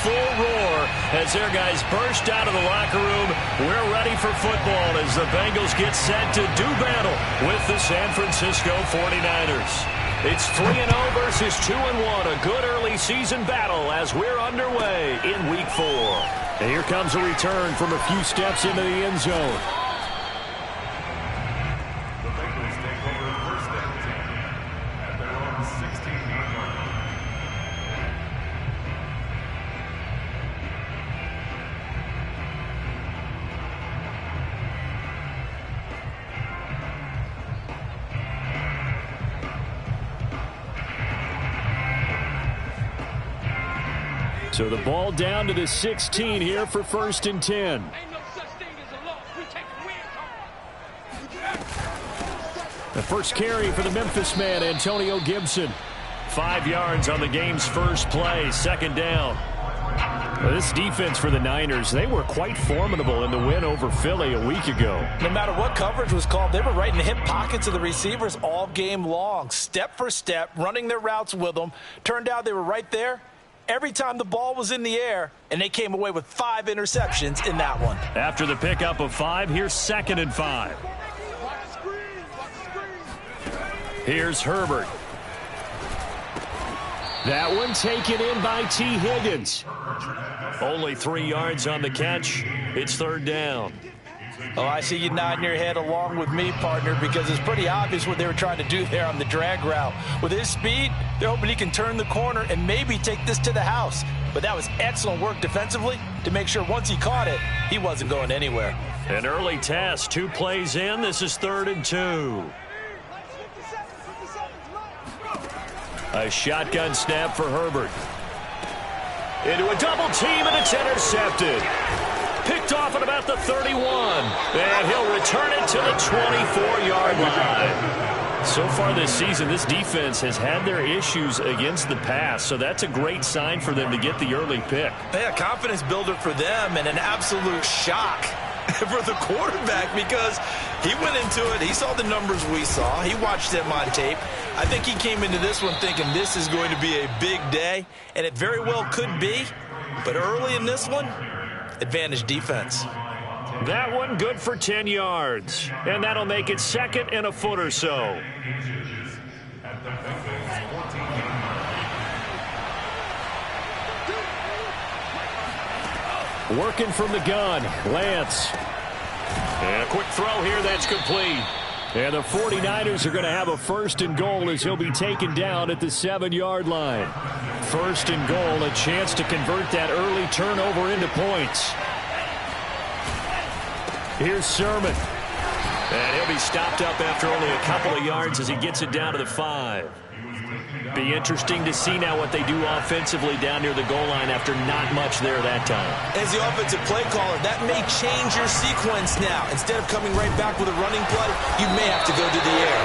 full roar as their guys burst out of the locker room. We're ready for football as the Bengals get set to do battle with the San Francisco 49ers. It's 3-0 versus 2-1, a good early season battle as we're underway in Week 4. And here comes a return from a few steps into the end zone. So the ball down to the 16 here for 1st and 10. The first carry for the Memphis man, Antonio Gibson. 5 yards on the game's first play, 2nd down. Well, this defense for the Niners, they were quite formidable in the win over Philly a week ago. No matter what coverage was called, they were right in the hip pockets of the receivers all game long. Step for step, running their routes with them. Turned out they were right there every time the ball was in the air, and they came away with 5 interceptions in that one. After the pickup of 5, here's 2nd and 5. Here's Herbert. That one taken in by T. Higgins. Only 3 yards on the catch. It's 3rd down. Oh, I see you nodding your head along with me, partner, because it's pretty obvious what they were trying to do there on the drag route. With his speed, they're hoping he can turn the corner and maybe take this to the house. But that was excellent work defensively to make sure once he caught it, he wasn't going anywhere. An early test, 2 plays in. This is 3rd and 2. A shotgun snap for Herbert. Into a double team, and it's intercepted. Picked off at about the 31. And he'll return it to the 24-yard line. So far this season, this defense has had their issues against the pass, so that's a great sign for them to get the early pick. Yeah, confidence builder for them and an absolute shock for the quarterback because he went into it. He saw the numbers we saw. He watched them on tape. I think he came into this one thinking this is going to be a big day, and it very well could be. But early in this one, advantage defense. That one good for 10 yards. And that'll make it 2nd and a foot or so. Working from the gun, Lance. And a quick throw here that's complete. And the 49ers are going to have a 1st and goal as he'll be taken down at the 7-yard line. 1st and goal, a chance to convert that early turnover into points. Here's Sermon. And he'll be stopped up after only a couple of yards as he gets it down to the 5. Be interesting to see now what they do offensively down near the goal line after not much there that time. As the offensive play caller, that may change your sequence now. Instead of coming right back with a running play, you may have to go to the air.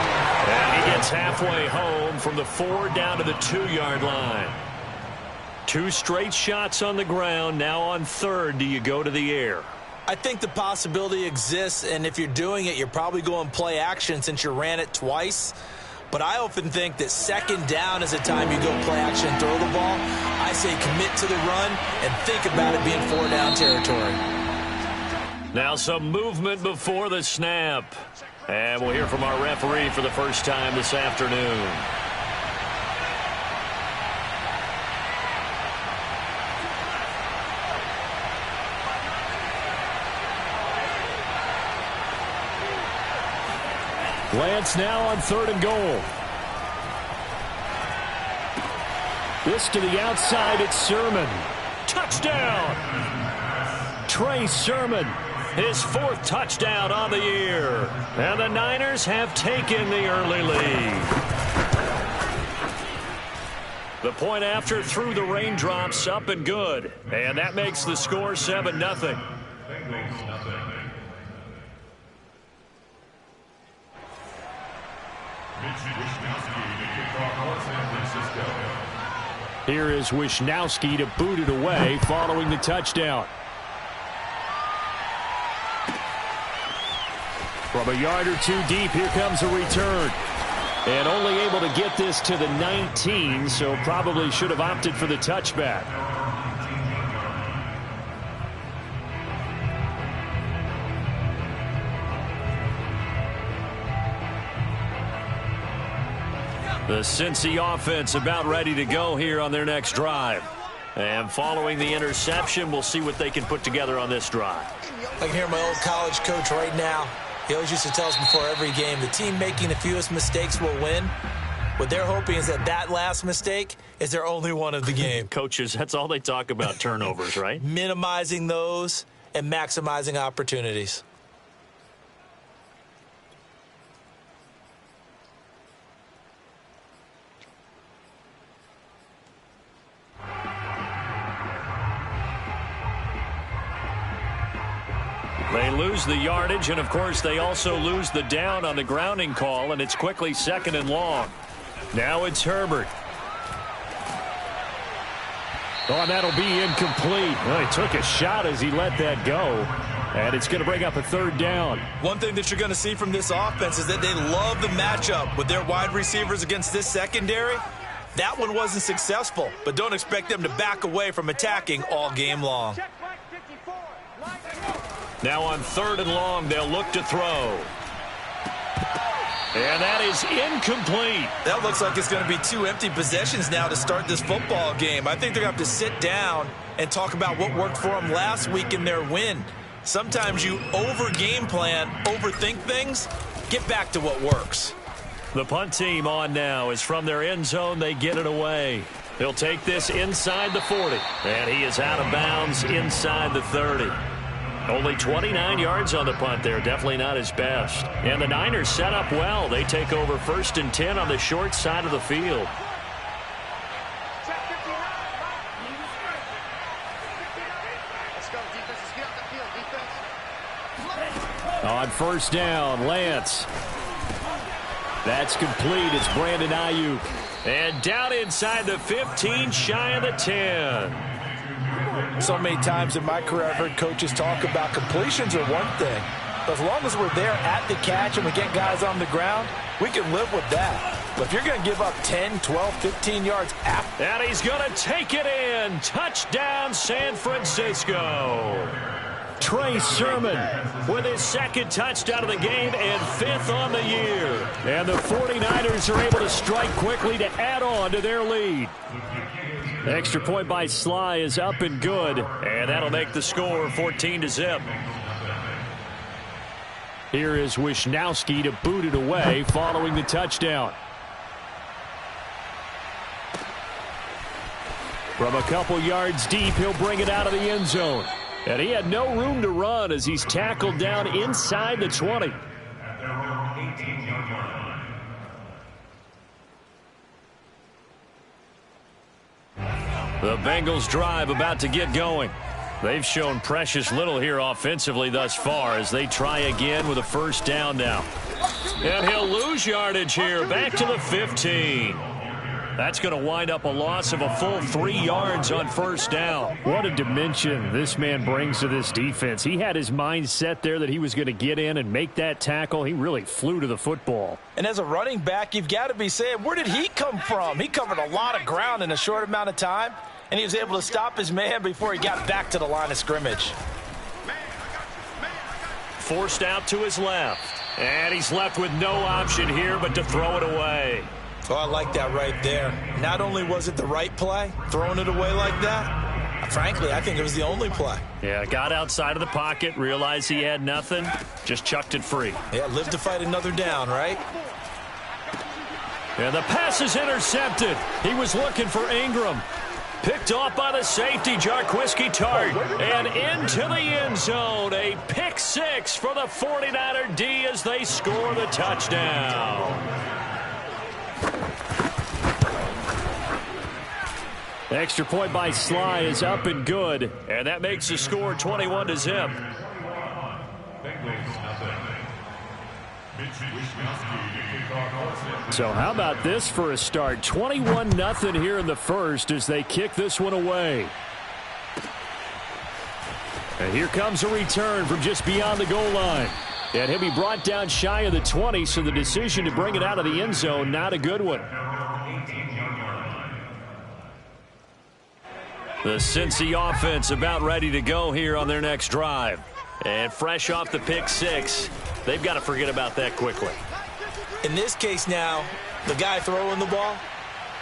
And he gets halfway home from the 4 down to the 2-yard line. 2 straight shots on the ground. Now on 3rd, do you go to the air? I think the possibility exists, and if you're doing it, you're probably going play action since you ran it twice. But I often think that 2nd down is the time you go play action and throw the ball. I say commit to the run and think about it being 4-down territory. Now some movement before the snap. And we'll hear from our referee for the first time this afternoon. Lance now on 3rd and goal. This to the outside, it's Sermon. Touchdown! Trey Sermon, his 4th touchdown on the year. And the Niners have taken the early lead. The point after through the raindrops, up and good. And that makes the score 7-0. Here is Wisnowski to boot it away following the touchdown. From a yard or 2 deep, here comes a return. And only able to get this to the 19, so probably should have opted for the touchback. The Cincy offense about ready to go here on their next drive. And following the interception, we'll see what they can put together on this drive. I can hear my old college coach right now. He always used to tell us before every game, the team making the fewest mistakes will win. What they're hoping is that last mistake is their only one of the game. Coaches, that's all they talk about, turnovers, right? Minimizing those and maximizing opportunities. They lose the yardage, and, of course, they also lose the down on the grounding call, and it's quickly 2nd and long. Now it's Herbert. Oh, and that'll be incomplete. Well, he took a shot as he let that go, and it's going to bring up a 3rd down. One thing that you're going to see from this offense is that they love the matchup with their wide receivers against this secondary. That one wasn't successful, but don't expect them to back away from attacking all game long. Now on 3rd and long, they'll look to throw. And that is incomplete. That looks like it's going to be 2 empty possessions now to start this football game. I think they're going to have to sit down and talk about what worked for them last week in their win. Sometimes you over-game plan, overthink things, get back to what works. The punt team on now is from their end zone. They get it away. They'll take this inside the 40. And he is out of bounds inside the 30. Only 29 yards on the punt there. Definitely not his best. And the Niners set up well. They take over 1st and 10 on the short side of the field. On 1st down, Lance. That's complete. It's Brandon Ayuk. And down inside the 15, shy of the 10. So many times in my career I've heard coaches talk about completions are one thing. But as long as we're there at the catch and we get guys on the ground, we can live with that. But if you're going to give up 10, 12, 15 yards after. And he's going to take it in. Touchdown, San Francisco. Trey Sermon with his 2nd touchdown of the game and 5th on the year. And the 49ers are able to strike quickly to add on to their lead. Extra point by Sly is up and good, and that'll make the score 14-0. Here is Wisnowski to boot it away following the touchdown. From a couple yards deep, he'll bring it out of the end zone. And he had no room to run as he's tackled down inside the 20. The Bengals drive about to get going. They've shown precious little here offensively thus far as they try again with a 1st down now. And he'll lose yardage here back to the 15. That's going to wind up a loss of a full 3 yards on 1st down. What a dimension this man brings to this defense. He had his mind set there that he was going to get in and make that tackle. He really flew to the football. And as a running back, you've got to be saying, where did he come from? He covered a lot of ground in a short amount of time, and he was able to stop his man before he got back to the line of scrimmage. Forced out to his left. And he's left with no option here but to throw it away. Oh, I like that right there. Not only was it the right play, throwing it away like that, frankly, I think it was the only play. Yeah, got outside of the pocket, realized he had nothing, just chucked it free. Yeah, live to fight another down, right? And the pass is intercepted. He was looking for Ingram. Picked off by the safety, Jarquiski Tart. And into the end zone. A pick 6 for the 49er D as they score the touchdown. Extra point by Sly is up and good. And that makes the score 21-0. So how about this for a start? 21-0 here in the first as they kick this one away. And here comes a return from just beyond the goal line. And he'll be brought down shy of the 20, so the decision to bring it out of the end zone, not a good one. The Cincy offense about ready to go here on their next drive. And fresh off the pick 6, they've got to forget about that quickly. In this case now, the guy throwing the ball,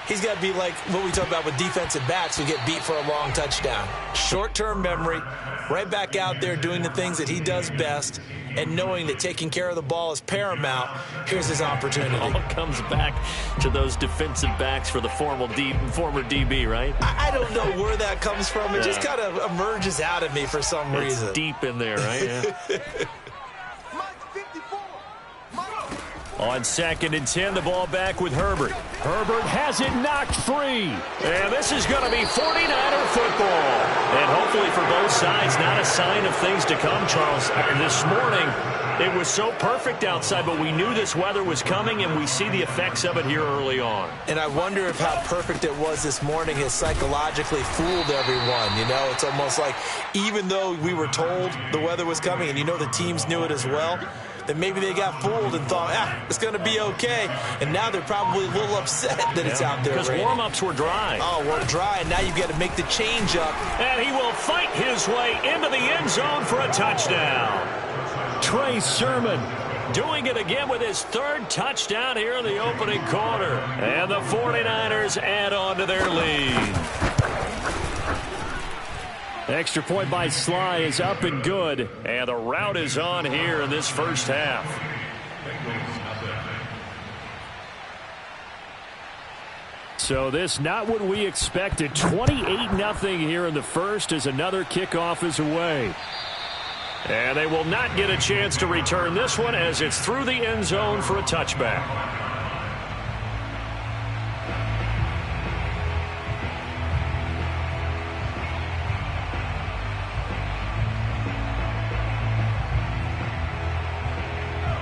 he's got to be like what we talk about with defensive backs who get beat for a long touchdown. Short-term memory, right back out there doing the things that he does best, and knowing that taking care of the ball is paramount. Here's his opportunity. It all comes back to those defensive backs for the former DB, right? I don't know where that comes from. It just kind of emerges out of me for some reason. It's deep in there, right? Yeah. On 2nd and 10, the ball back with Herbert. Herbert has it knocked free. And this is going to be 49er football. And hopefully for both sides, not a sign of things to come, Charles. This morning, it was so perfect outside, but we knew this weather was coming, and we see the effects of it here early on. And I wonder if how perfect it was this morning has psychologically fooled everyone. You know, it's almost like even though we were told the weather was coming, and you know the teams knew it as well, that maybe they got fooled and thought, it's going to be okay. And now they're probably a little upset that it's out there. Because warm-ups were dry. Oh, we're dry, and now you've got to make the change up. And he will fight his way into the end zone for a touchdown. Trey Sermon doing it again with his 3rd touchdown here in the opening quarter. And the 49ers add on to their lead. Extra point by Sly is up and good. And the route is on here in this first half. So this not what we expected. 28-0 here in the first as another kickoff is away. And they will not get a chance to return this one as it's through the end zone for a touchback.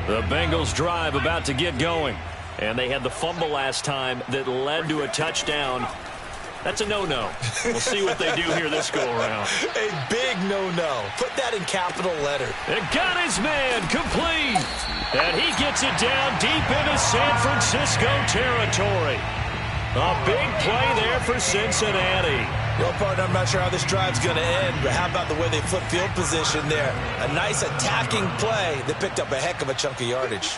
The Bengals drive about to get going. And they had the fumble last time that led to a touchdown. That's a no-no. We'll see what they do here this go-around. A big no-no. Put that in capital letter. And got his man complete. And he gets it down deep into San Francisco territory. A big play there for Cincinnati. Well, partner, I'm not sure how this drive's going to end, but how about the way they flip field position there? A nice attacking play that picked up a heck of a chunk of yardage.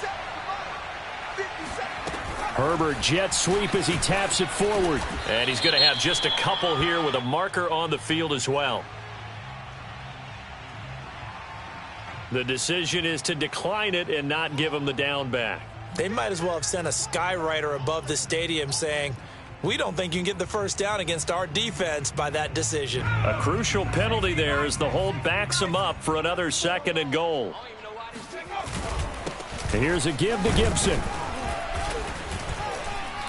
Herbert jet sweep as he taps it forward. And he's going to have just a couple here with a marker on the field as well. The decision is to decline it and not give him the down back. They might as well have sent a skywriter above the stadium saying, we don't think you can get the first down against our defense by that decision. A crucial penalty there as the hold backs him up for another 2nd and goal. Here's a give to Gibson.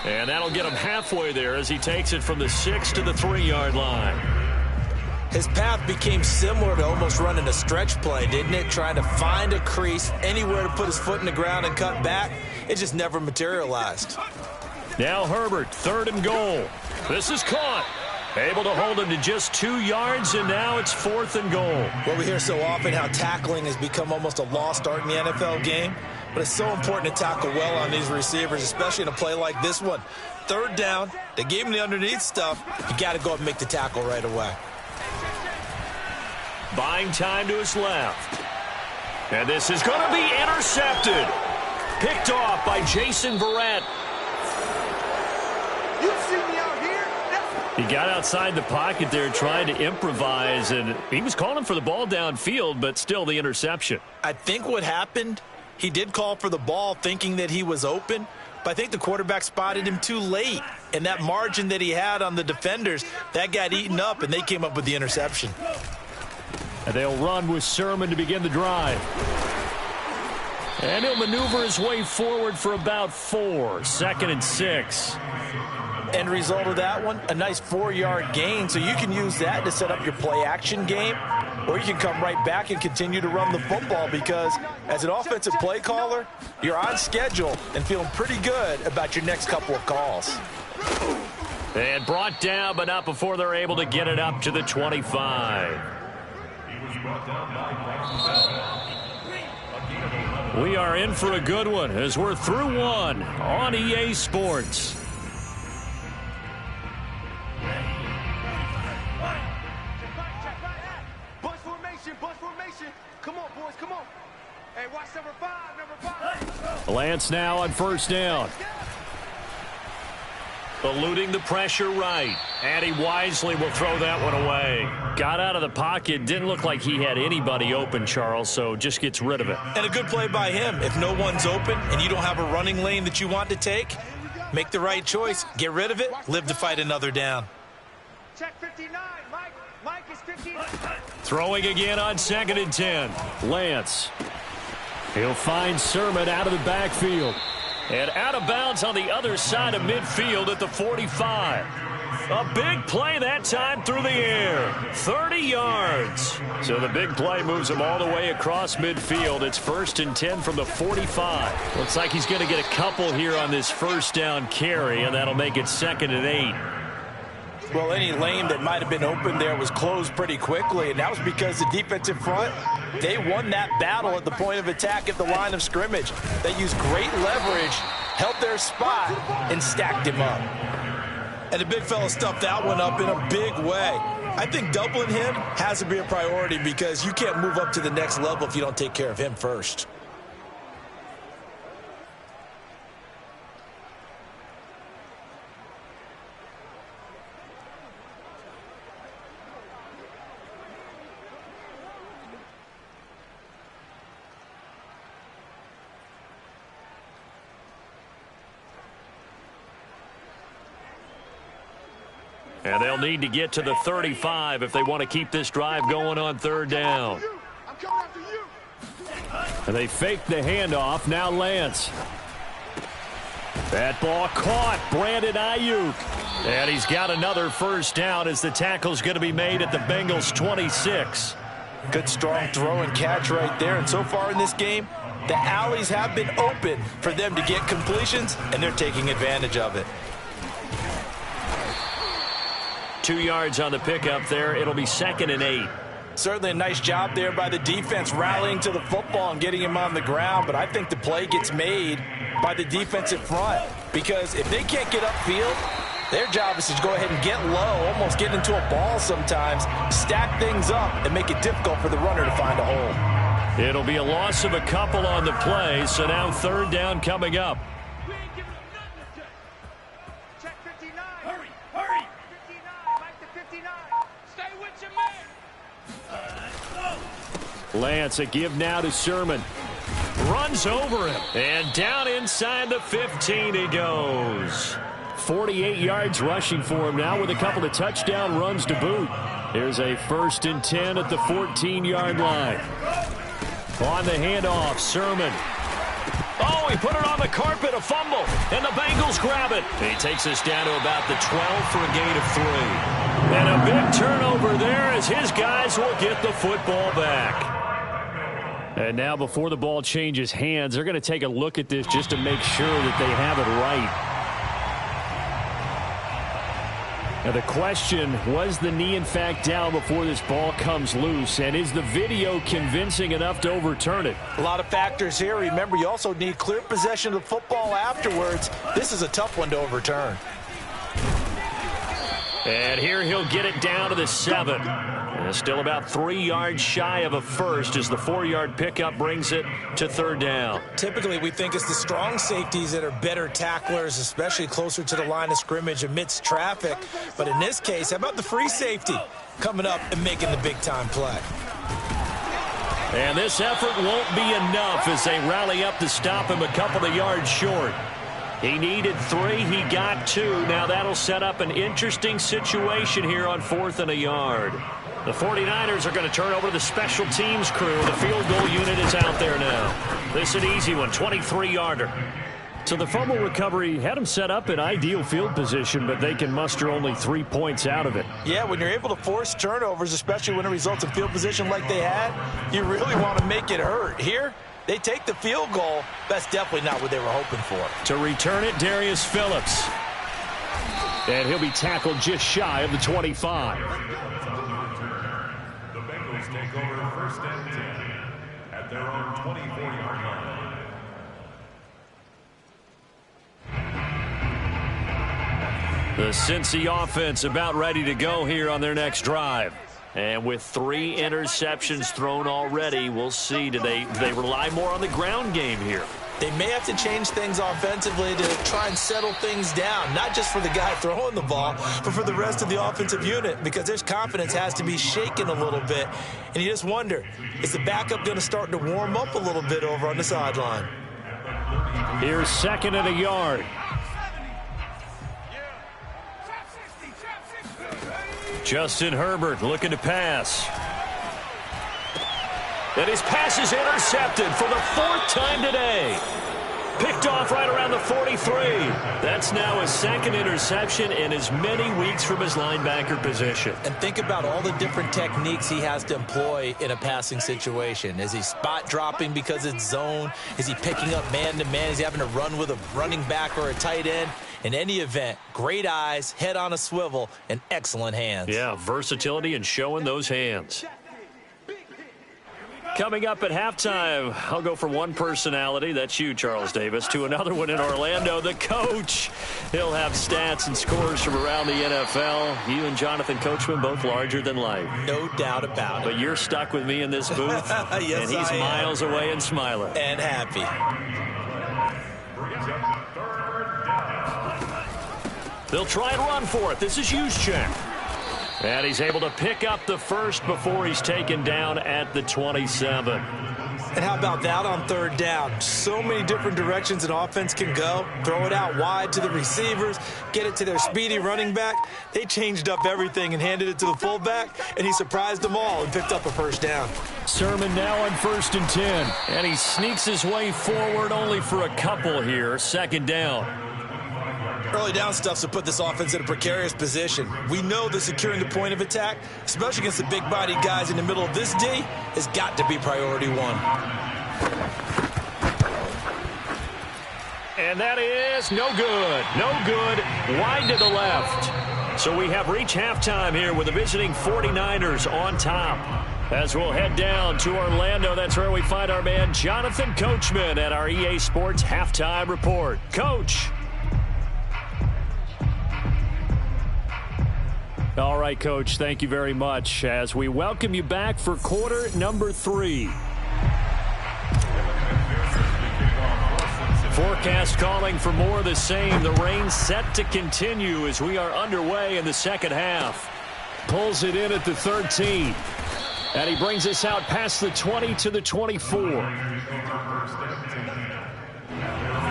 And that'll get him halfway there as he takes it from the 6 to the 3-yard line. His path became similar to almost running a stretch play, didn't it? Trying to find a crease, anywhere to put his foot in the ground and cut back. It just never materialized. Now Herbert, 3rd and goal. This is caught. Able to hold him to just 2 yards, and now it's 4th and goal. Well, we hear so often how tackling has become almost a lost art in the NFL game, but it's so important to tackle well on these receivers, especially in a play like this one. 3rd down, they gave him the underneath stuff. You got to go up and make the tackle right away. Buying time to his left. And this is going to be intercepted. Picked off by Jason Verrett. You see me out here? He got outside the pocket there trying to improvise, and he was calling for the ball downfield, but still the interception. I think what happened, he did call for the ball thinking that he was open, but I think the quarterback spotted him too late. And that margin that he had on the defenders, that got eaten up, and they came up with the interception. And they'll run with Sermon to begin the drive. And he'll maneuver his way forward for about 4. 2nd and 6. End result of that one, a nice 4-yard gain. So you can use that to set up your play-action game, or you can come right back and continue to run the football because as an offensive play caller, you're on schedule and feeling pretty good about your next couple of calls. And brought down, but not before they're able to get it up to the 25. We are in for a good one as we're through one on EA Sports. Come on, boys, come on. Hey, watch number 5. Lance now on 1st down. Eluding the pressure right. And he wisely will throw that one away. Got out of the pocket. Didn't look like he had anybody open, Charles, so just gets rid of it. And a good play by him. If no one's open and you don't have a running lane that you want to take, make the right choice. Get rid of it. Live to fight another down. Check 59, Mike. Mike is 59. Throwing again on 2nd and 10. Lance. He'll find Sermon out of the backfield. And out of bounds on the other side of midfield at the 45. A big play that time through the air. 30 yards. So the big play moves him all the way across midfield. It's 1st and 10 from the 45. Looks like he's going to get a couple here on this first down carry, and that'll make it 2nd and 8. Well, any lane that might have been open there was closed pretty quickly, and that was because the defensive front, they won that battle at the point of attack at the line of scrimmage. They used great leverage, held their spot, and stacked him up. And the big fella stuffed that one up in a big way. I think doubling him has to be a priority because you can't move up to the next level if you don't take care of him first. And they'll need to get to the 35 if they want to keep this drive going on 3rd down. I'm coming after you. And they fake the handoff. Now Lance. That ball caught. Brandon Ayuk. And he's got another first down as the tackle's going to be made at the Bengals 26. Good strong throw and catch right there. And so far in this game, the alleys have been open for them to get completions, and they're taking advantage of it. 2 yards on the pickup there. It'll be 2nd and 8. Certainly a nice job there by the defense rallying to the football and getting him on the ground, but I think the play gets made by the defensive front because if they can't get upfield, their job is to go ahead and get low, almost get into a ball sometimes, stack things up, and make it difficult for the runner to find a hole. It'll be a loss of a couple on the play, so now 3rd down coming up. Check 59. Hurry, hurry. 59, Mike to 59. Stay with your man. Lance, a give now to Sermon. Runs over him. And down inside the 15 he goes. 48 yards rushing for him now with a couple of touchdown runs to boot. Here's a 1st and 10 at the 14-yard line. On the handoff, Sermon. Oh, he put it on the carpet, a fumble, and the Bengals grab it. He takes us down to about the 12 for a gain of 3. And a big turnover there as his guys will get the football back. And now before the ball changes hands, they're going to take a look at this just to make sure that they have it right. Now the question, was the knee in fact down before this ball comes loose? And is the video convincing enough to overturn it? A lot of factors here. Remember, you also need clear possession of the football afterwards. This is a tough one to overturn. And here he'll get it down to the 7. And still about 3 yards shy of a first as the 4-yard pickup brings it to 3rd down. Typically, we think it's the strong safeties that are better tacklers, especially closer to the line of scrimmage amidst traffic. But in this case, how about the free safety coming up and making the big-time play? And this effort won't be enough as they rally up to stop him a couple of yards short. He needed 3. He got 2. Now that'll set up an interesting situation here on 4th and a yard. The 49ers are going to turn over to the special teams crew. The field goal unit is out there now. This is an easy one, 23-yarder. So the fumble recovery had them set up in ideal field position, but they can muster only 3 points out of it. Yeah, when you're able to force turnovers, especially when it results in field position like they had, you really want to make it hurt. Here, they take the field goal. That's definitely not what they were hoping for. To return it, Darius Phillips. And he'll be tackled just shy of the 25. The Bengals take over 1st and 10 at their own 24-yard line. The Cincy offense about ready to go here on their next drive. And with 3 interceptions thrown already, we'll see. Do they rely more on the ground game here? They may have to change things offensively to try and settle things down, not just for the guy throwing the ball, but for the rest of the offensive unit, because their confidence has to be shaken a little bit. And you just wonder, is the backup going to start to warm up a little bit over on the sideline? Here's 2nd and a yard. Justin Herbert looking to pass. And his pass is intercepted for the 4th time today. Picked off right around the 43. That's now his 2nd interception in as many weeks from his linebacker position. And think about all the different techniques he has to employ in a passing situation. Is he spot dropping because it's zone? Is he picking up man-to-man? Is he having to run with a running back or a tight end? In any event, great eyes, head on a swivel, and excellent hands. Yeah, versatility and showing those hands. Coming up at halftime, I'll go from one personality, that's you, Charles Davis, to another one in Orlando, the coach. He'll have stats and scores from around the NFL. You and Jonathan Coachman, both larger than life. No doubt about it. But you're stuck with me in this booth, yes, and he's miles away and smiling. And happy. They'll try and run for it. This is Juszczyk. And he's able to pick up the first before he's taken down at the 27. And how about that on 3rd down? So many different directions an offense can go. Throw it out wide to the receivers, get it to their speedy running back. They changed up everything and handed it to the fullback, and he surprised them all and picked up a 1st down. Sermon now on 1st and 10. And he sneaks his way forward only for a couple here. 2nd down. Early down stuff's to put this offense in a precarious position. We know that securing the point of attack, especially against the big-bodied guys in the middle of this D, has got to be priority 1. And that is no good. No good. Wide to the left. So we have reached halftime here with the visiting 49ers on top. As we'll head down to Orlando, that's where we find our man Jonathan Coachman at our EA Sports Halftime Report. Coach. All right, Coach, thank you very much as we welcome you back for quarter number 3. Forecast calling for more of the same. The rain set to continue as we are underway in the 2nd half. Pulls it in at the 13. And he brings us out past the 20 to the 24.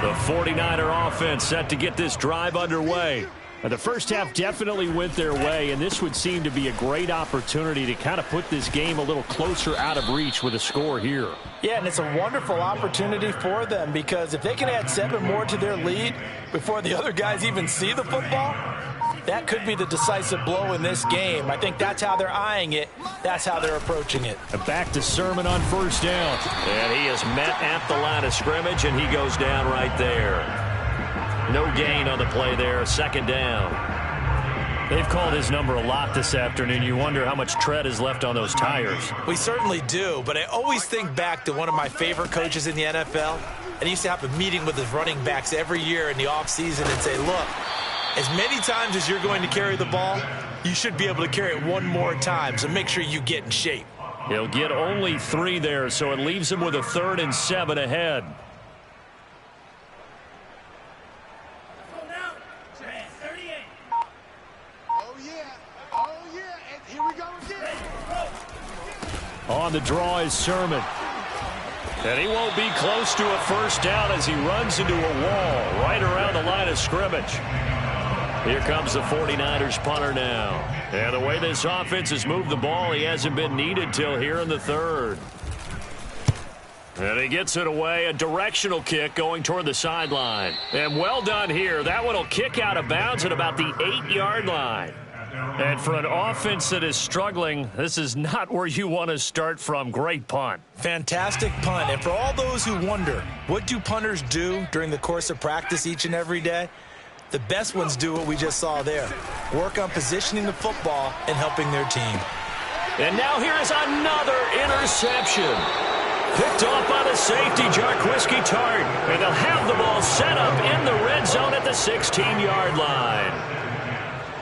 The 49er offense set to get this drive underway. The first half definitely went their way, and this would seem to be a great opportunity to kind of put this game a little closer out of reach with a score here. Yeah, and it's a wonderful opportunity for them because if they can add 7 more to their lead before the other guys even see the football, that could be the decisive blow in this game. I think that's how they're eyeing it. That's how they're approaching it. Back to Sermon on 1st down. And he is met at the line of scrimmage, and he goes down right there. No gain on the play there, 2nd down. They've called his number a lot this afternoon. You wonder how much tread is left on those tires. We certainly do, but I always think back to one of my favorite coaches in the NFL. And he used to have a meeting with his running backs every year in the offseason and say, look, as many times as you're going to carry the ball, you should be able to carry it 1 more time, so make sure you get in shape. He'll get only 3 there, so it leaves him with a 3rd and 7 ahead. On the draw is Sermon. And he won't be close to a 1st down as he runs into a wall right around the line of scrimmage. Here comes the 49ers punter now. And the way this offense has moved the ball, he hasn't been needed till here in the 3rd. And he gets it away, a directional kick going toward the sideline. And well done here. That one will kick out of bounds at about the 8-yard line. And for an offense that is struggling, this is not where you want to start from. Great punt. Fantastic punt. And for all those who wonder, what do punters do during the course of practice each and every day? The best ones do what we just saw there. Work on positioning the football and helping their team. And now here is another interception. Picked off by the safety, Jarquiski Tart. And they'll have the ball set up in the red zone at the 16-yard line.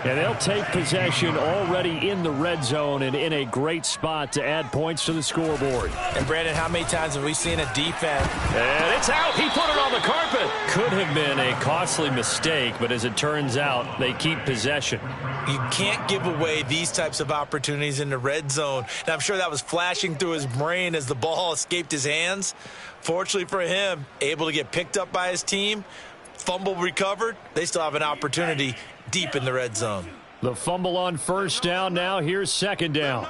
And they'll take possession already in the red zone and in a great spot to add points to the scoreboard. And, Brandon, how many times have we seen a defense? And it's out. He put it on the carpet. Could have been a costly mistake, but as it turns out, they keep possession. You can't give away these types of opportunities in the red zone. And I'm sure that was flashing through his brain as the ball escaped his hands. Fortunately for him, able to get picked up by his team, fumble recovered. They still have an opportunity deep in the red zone. The fumble on first down now. Here's second down.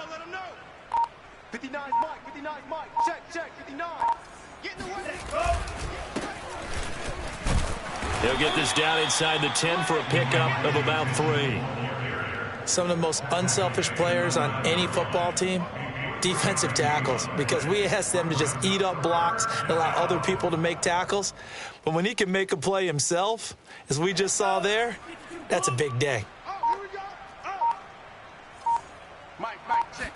59 Mike, 59 Mike, check, 59. Get in the way. He'll get this down inside the 10 for a pickup of about 3. Some of the most unselfish players on any football team, defensive tackles, because we ask them to just eat up blocks and allow other people to make tackles. But when he can make a play himself, as we just saw there, that's a big day. Mike, check.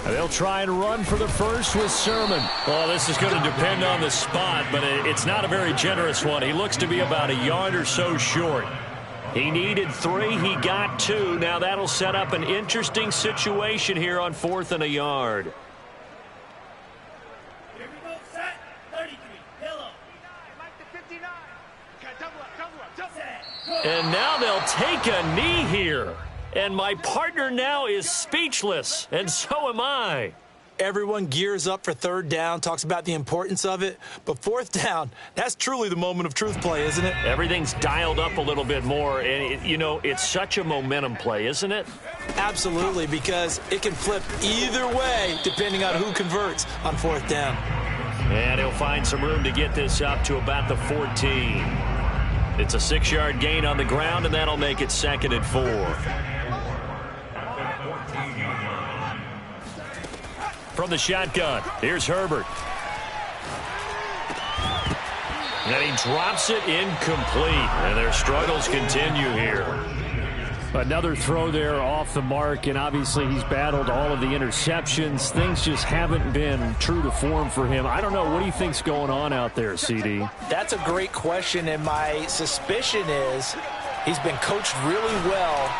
They'll try and run for the first with Sermon. Well, this is going to depend on the spot, but it's not a very generous one. He looks to be about a yard or so short. He needed 3. He got 2. Now that'll set up an interesting situation here on 4th and a yard. Here we go, set. 33. Hello. Mike to 59. Okay, double up. And now they'll take a knee here. And my partner now is speechless, and so am I. Everyone gears up for third down, talks about the importance of it. But fourth down, that's truly the moment of truth play, isn't it? Everything's dialed up a little bit more, and, it's such a momentum play, isn't it? Absolutely, because it can flip either way depending on who converts on fourth down. And he'll find some room to get this up to about the 14. It's a 6-yard gain on the ground, and that'll make it 2nd and 4. From the shotgun, here's Herbert. And he drops it incomplete. And their struggles continue here. Another throw there off the mark, and obviously he's battled all of the interceptions. Things just haven't been true to form for him. I don't know. What do you think's going on out there, CD? That's a great question, and my suspicion is he's been coached really well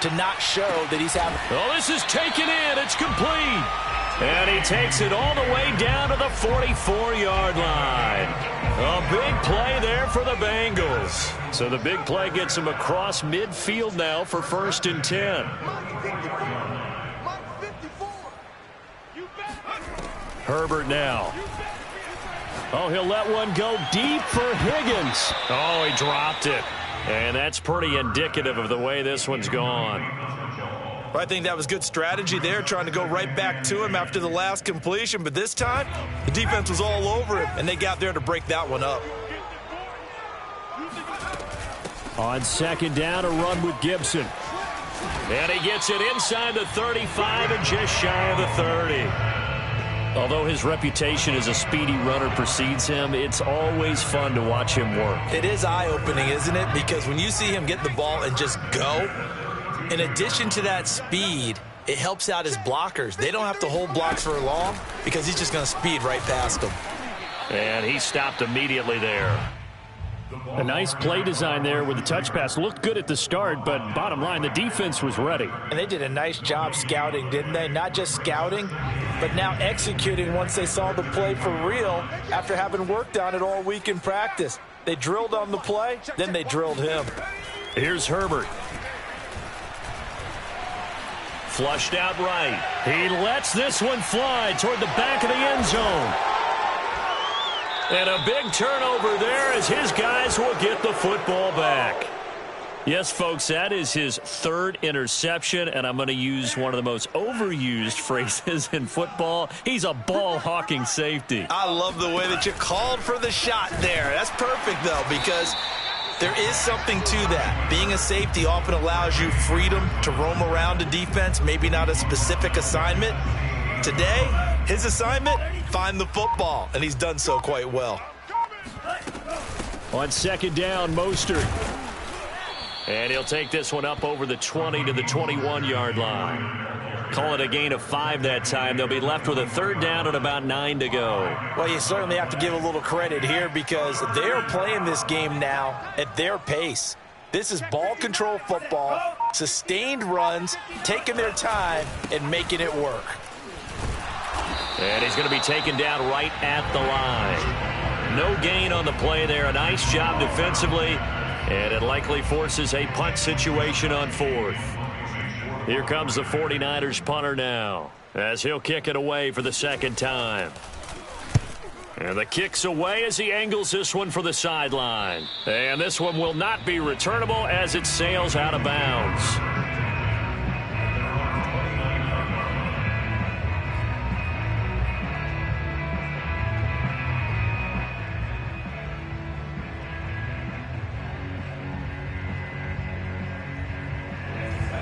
to not show that he's having... Oh, this is taken in. It's complete. And he takes it all the way down to the 44-yard line. A big play there for the Bengals. So the big play gets him across midfield now for 1st and 10. Herbert now. Oh, he'll let one go deep for Higgins. Oh, he dropped it. And that's pretty indicative of the way this one's gone. I think that was good strategy there, trying to go right back to him after the last completion. But this time, the defense was all over him, and they got there to break that one up. On second down, a run with Gibson. And he gets it inside the 35 and just shy of the 30. Although his reputation as a speedy runner precedes him, it's always fun to watch him work. It is eye-opening, isn't it? Because when you see him get the ball and just go, in addition to that speed, it helps out his blockers. They don't have to hold blocks for long because he's just going to speed right past them. And he stopped immediately there. A nice play design there with the touch pass. Looked good at the start, but bottom line, the defense was ready. And they did a nice job scouting, didn't they? Not just scouting, but now executing once they saw the play for real after having worked on it all week in practice. They drilled on the play, then they drilled him. Here's Herbert. Flushed out right. He lets this one fly toward the back of the end zone. And a big turnover there as his guys will get the football back. Yes, folks, that is his 3rd interception, and I'm going to use one of the most overused phrases in football. He's a ball-hawking safety. I love the way that you called for the shot there. That's perfect, though, because there is something to that. Being a safety often allows you freedom to roam around a defense, maybe not a specific assignment. Today, his assignment, find the football, and he's done so quite well. On second down, Mostert. And he'll take this one up over the 20 to the 21-yard line. Call it a gain of 5 that time. They'll be left with a 3rd down and about 9 to go. Well, you certainly have to give a little credit here because they're playing this game now at their pace. This is ball control football, sustained runs, taking their time, and making it work. And he's going to be taken down right at the line. No gain on the play there. A nice job defensively, and it likely forces a punt situation on 4th. Here comes the 49ers punter now, as he'll kick it away for the second time. And the kick's away as he angles this one for the sideline. And this one will not be returnable as it sails out of bounds.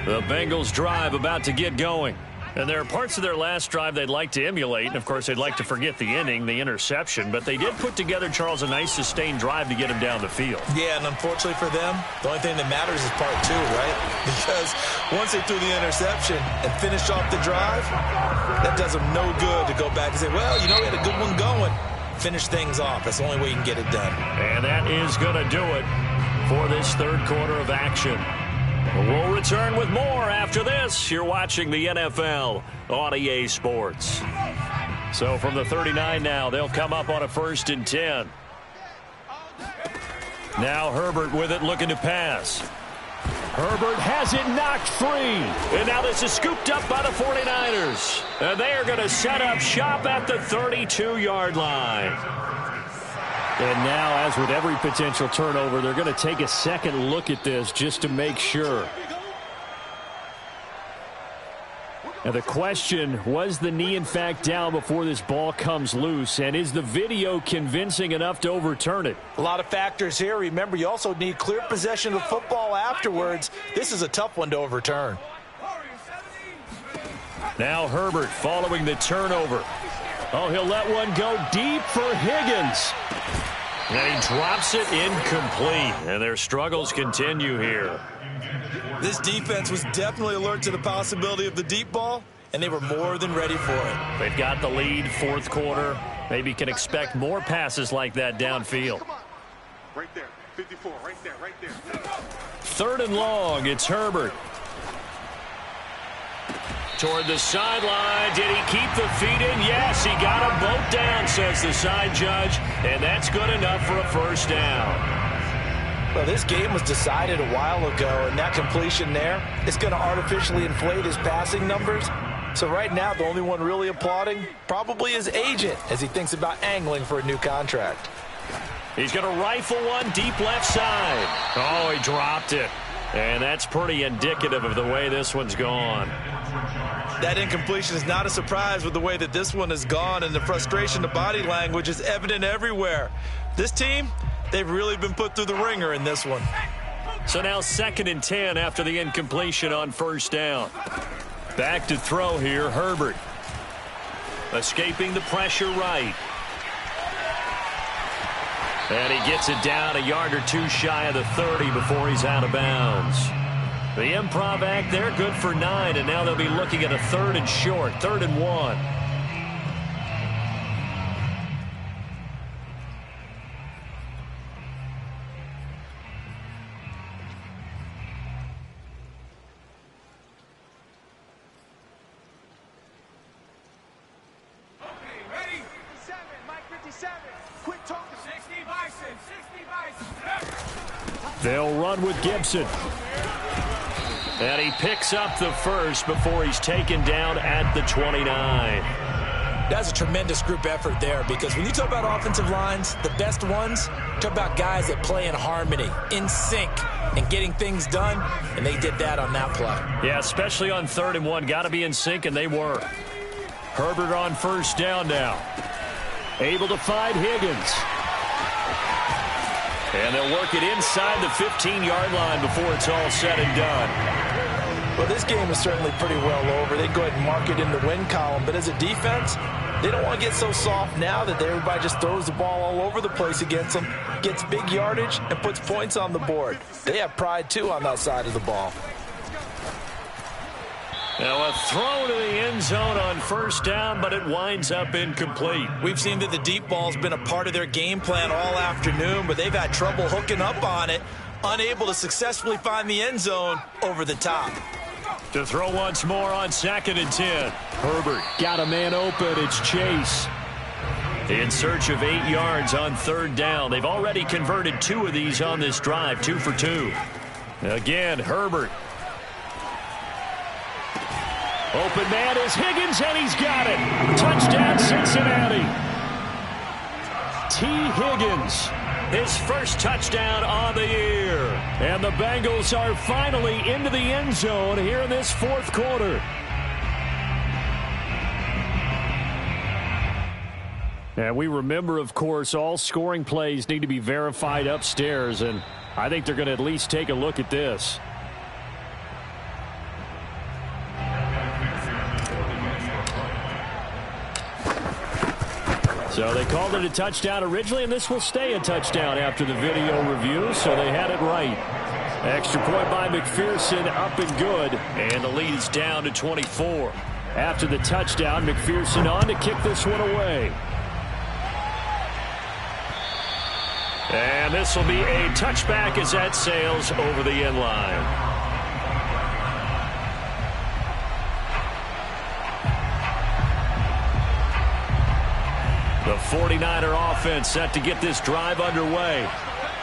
The Bengals drive about to get going. And there are parts of their last drive they'd like to emulate. And, of course, they'd like to forget the ending, the interception. But they did put together, Charles, a nice sustained drive to get him down the field. Yeah, and unfortunately for them, the only thing that matters is part 2, right? Because once they threw the interception and finished off the drive, that does them no good to go back and say, well, you know, we had a good one going. Finish things off. That's the only way you can get it done. And that is going to do it for this third quarter of action. We'll return with more after this. You're watching the NFL on EA Sports. So from the 39 now, they'll come up on a 1st and 10. Now Herbert with it, looking to pass. Herbert has it knocked free. And now this is scooped up by the 49ers. And they are going to set up shop at the 32-yard line. And now, as with every potential turnover, they're going to take a second look at this just to make sure. Now the question, was the knee in fact down before this ball comes loose? And is the video convincing enough to overturn it? A lot of factors here. Remember, you also need clear possession of football afterwards. This is a tough one to overturn. Now Herbert following the turnover. Oh, he'll let one go deep for Higgins. And he drops it incomplete. And their struggles continue here. This defense was definitely alert to the possibility of the deep ball, and they were more than ready for it. They've got the lead, 4th quarter. Maybe can expect more passes like that downfield. Right there, 54, right there. 3rd and long, it's Herbert. Toward the sideline. Did he keep the feet in? Yes, he got them both down, says the side judge. And that's good enough for a 1st down. Well, this game was decided a while ago, and that completion there is going to artificially inflate his passing numbers. So right now, the only one really applauding probably his agent as he thinks about angling for a new contract. He's going to rifle one deep left side. Oh, he dropped it. And that's pretty indicative of the way this one's gone. That incompletion is not a surprise with the way that this one has gone, and the frustration, the body language is evident everywhere. This team, they've really been put through the ringer in this one. So now 2nd and 10 after the incompletion on 1st down. Back to throw here, Herbert. Escaping the pressure right. And he gets it down a yard or two shy of the 30 before he's out of bounds. The improv act there, good for 9, and now they'll be looking at a 3rd and short, 3rd and 1. They'll run with Gibson. And he picks up the 1st before he's taken down at the 29. That's a tremendous group effort there, because when you talk about offensive lines, the best ones, talk about guys that play in harmony, in sync, and getting things done, and they did that on that play. Yeah, especially on 3rd and 1. Got to be in sync, and they were. Herbert on 1st down now. Able to find Higgins. And they'll work it inside the 15-yard line before it's all said and done. Well, this game is certainly pretty well over. They go ahead and mark it in the win column. But as a defense, they don't want to get so soft now that everybody just throws the ball all over the place against them, gets big yardage, and puts points on the board. They have pride, too, on that side of the ball. Now a throw to the end zone on 1st down, but it winds up incomplete. We've seen that the deep ball's been a part of their game plan all afternoon, but they've had trouble hooking up on it. unable to successfully find the end zone over the top. To throw once more on 2nd and 10. Herbert got a man open. It's Chase. In search of 8 yards on 3rd down. They've already converted 2 of these on this drive, 2 for 2. Again, Herbert. Open man is Higgins, and he's got it. Touchdown, Cincinnati. T. Higgins, his first touchdown on the year. And the Bengals are finally into the end zone here in this 4th quarter. And we remember, of course, all scoring plays need to be verified upstairs, and I think they're going to at least take a look at this. So they called it a touchdown originally, and this will stay a touchdown after the video review, so they had it right. Extra point by McPherson, up and good, and the lead is down to 24. After the touchdown, McPherson on to kick this one away. And this will be a touchback as that sails over the end line. The 49er offense set to get this drive underway.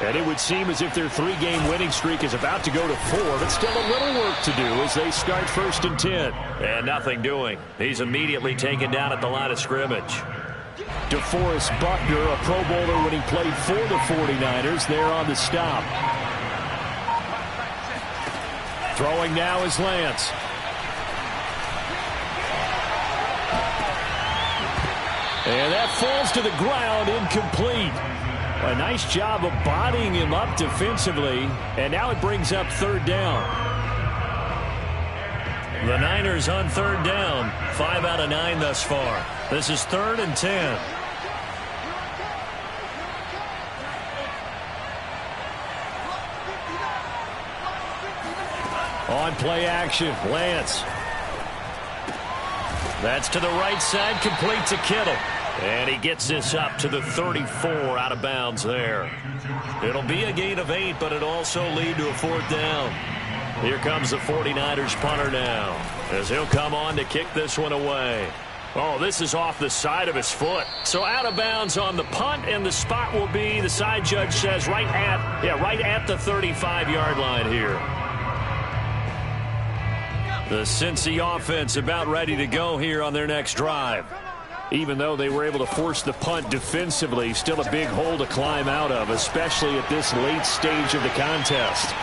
And it would seem as if their 3-game winning streak is about to go to 4, but still a little work to do as they start 1st and 10. And nothing doing. He's immediately taken down at the line of scrimmage. DeForest Buckner, a Pro Bowler when he played for the 49ers, there on the stop. Throwing now is Lance. And that falls to the ground, incomplete. A nice job of bodying him up defensively, and now it brings up 3rd down. The Niners on 3rd down, 5 out of 9 thus far. This is 3rd and 10. On play action, Lance. That's to the right side, complete to Kittle. And he gets this up to the 34 out of bounds there. It'll be a gain of 8, but it'll also lead to a 4th down. Here comes the 49ers punter now, as he'll come on to kick this one away. Oh, this is off the side of his foot. So out of bounds on the punt, and the spot will be, the side judge says, right at the 35-yard line here. The Cincy offense about ready to go here on their next drive. Even though they were able to force the punt defensively, still a big hole to climb out of, especially at this late stage of the contest.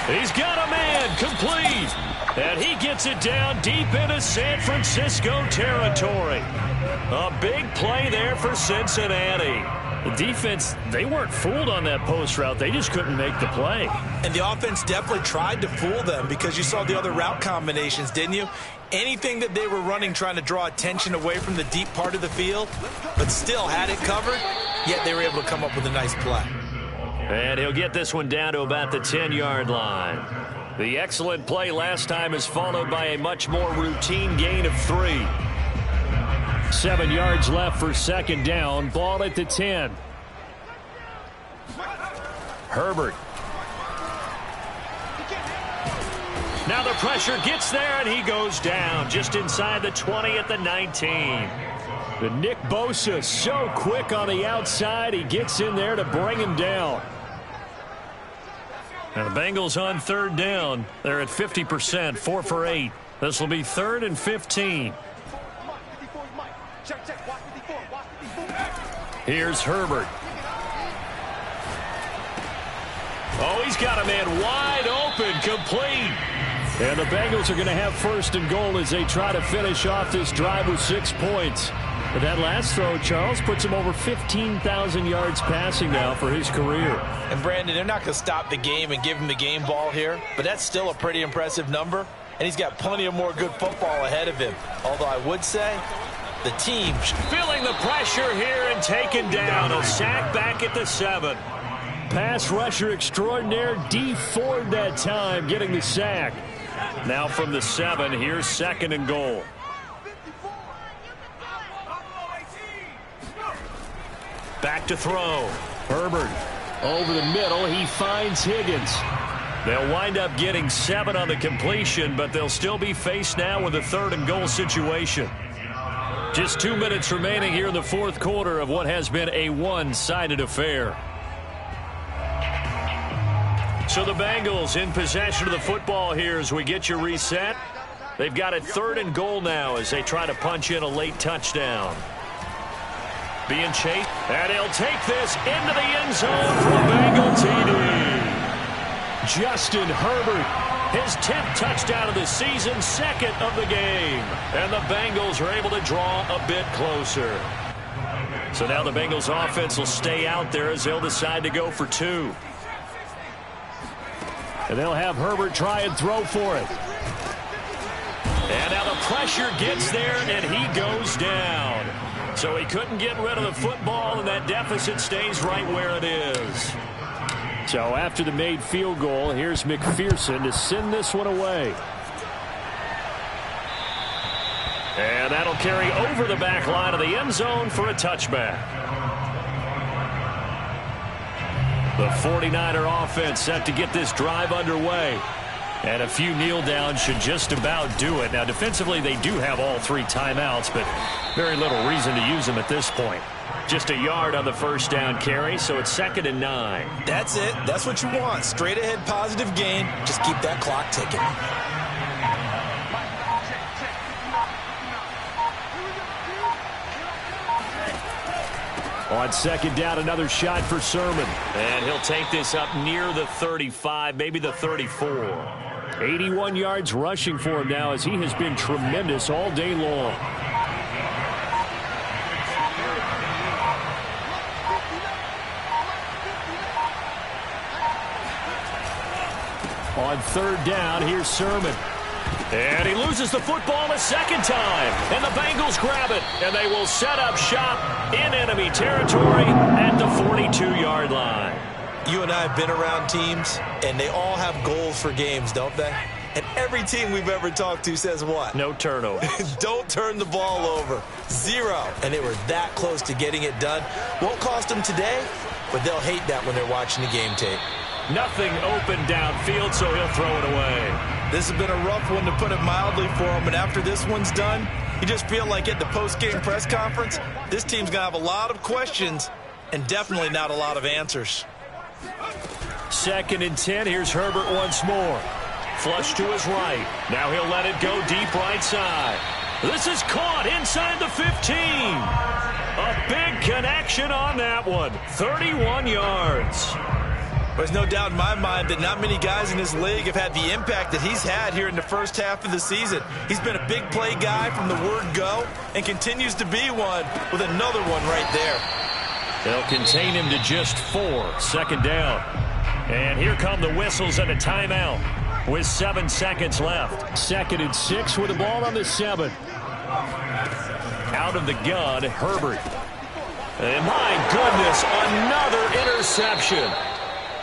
He's got a man, complete. And he gets it down deep into San Francisco territory. A big play there for Cincinnati. The defense, they weren't fooled on that post route. They just couldn't make the play. And the offense definitely tried to fool them because you saw the other route combinations, didn't you? Anything that they were running trying to draw attention away from the deep part of the field, but still had it covered, yet they were able to come up with a nice play. And he'll get this one down to about the 10-yard line. The excellent play last time is followed by a much more routine gain of 3. 7 yards left for 2nd down. Ball at the 10. Herbert. Now the pressure gets there, and he goes down just inside the 20 at the 19. But Nick Bosa so quick on the outside. He gets in there to bring him down. And the Bengals on 3rd down. They're at 50%, 4 for 8. This will be 3rd and 15. Here's Herbert. Oh, he's got a man wide open, complete. And the Bengals are going to have 1st and goal as they try to finish off this drive with 6 points. But that last throw, Charles, puts him over 15,000 yards passing now for his career. And, Brandon, they're not going to stop the game and give him the game ball here, but that's still a pretty impressive number, and he's got plenty of more good football ahead of him. Although I would say the team feeling the pressure here and taken down. A sack back at the 7. Pass rusher extraordinaire, D. Ford that time getting the sack. Now from the 7, here's 2nd and goal. Back to throw. Herbert. Over the middle, he finds Higgins. They'll wind up getting 7 on the completion, but they'll still be faced now with a 3rd and goal situation. Just 2 minutes remaining here in the fourth quarter of what has been a one-sided affair. So the Bengals in possession of the football here as we get you reset. They've got a 3rd and goal now as they try to punch in a late touchdown. Being chased, and he'll take this into the end zone for a Bengal TD. Justin Herbert, his 10th touchdown of the season, 2nd of the game. And the Bengals are able to draw a bit closer. So now the Bengals offense will stay out there as they'll decide to go for 2. And they'll have Herbert try and throw for it. And now the pressure gets there, and he goes down. So he couldn't get rid of the football, and that deficit stays right where it is. So after the made field goal, here's McPherson to send this one away. And that'll carry over the back line of the end zone for a touchback. The 49er offense set to get this drive underway. And a few kneel downs should just about do it. Now, defensively, they do have all 3 timeouts, but very little reason to use them at this point. Just a yard on the first down carry, so it's 2nd and 9. That's it. That's what you want. Straight ahead positive gain. Just keep that clock ticking. On 2nd down, another shot for Sermon. And he'll take this up near the 35, maybe the 34. 81 yards rushing for him now as he has been tremendous all day long. On 3rd down, here's Sermon. And he loses the football a 2nd time. And the Bengals grab it. And they will set up shop in enemy territory at the 42-yard line. You and I have been around teams, and they all have goals for games, don't they? And every team we've ever talked to says what? No turnovers. Don't turn the ball over. 0. And they were that close to getting it done. Won't cost them today, but they'll hate that when they're watching the game tape. Nothing open downfield, so he'll throw it away. This has been a rough one, to put it mildly, for him. And after this one's done, you just feel like at the post-game press conference, this team's going to have a lot of questions and definitely not a lot of answers. 2nd and 10. Here's Herbert once more. Flush to his right. Now he'll let it go deep right side. This is caught inside the 15. A big connection on that one. 31 yards. There's no doubt in my mind that not many guys in this league have had the impact that he's had here in the first half of the season. He's been a big play guy from the word go and continues to be one with another one right there. They'll contain him to just 4. 2nd down. And here come the whistles and a timeout with 7 seconds left. 2nd and 6 with the ball on the 7. Out of the gun, Herbert. And my goodness, another interception.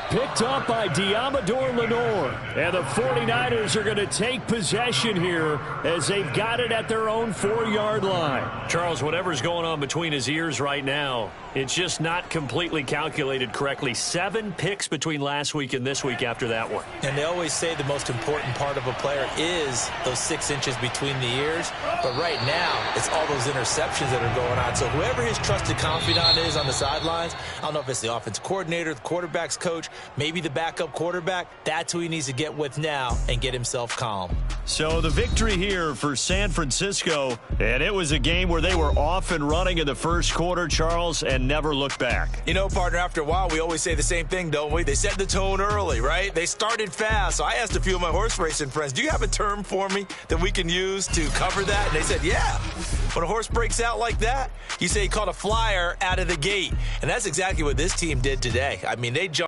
Picked up by Diamador Lenore. And the 49ers are going to take possession here as they've got it at their own 4-yard line. Charles, whatever's going on between his ears right now, it's just not completely calculated correctly. 7 picks between last week and this week after that one. And they always say the most important part of a player is those 6 inches between the ears. But right now, it's all those interceptions that are going on. So whoever his trusted confidant is on the sidelines, I don't know if it's the offensive coordinator, the quarterback's coach, maybe the backup quarterback, that's who he needs to get with now and get himself calm. So the victory here for San Francisco, and it was a game where they were off and running in the first quarter, Charles, and never looked back. You know, partner, after a while, we always say the same thing, don't we? They set the tone early, right? They started fast. So I asked a few of my horse racing friends, do you have a term for me that we can use to cover that? And they said, yeah. When a horse breaks out like that, you say he caught a flyer out of the gate. And that's exactly what this team did today. I mean, they jumped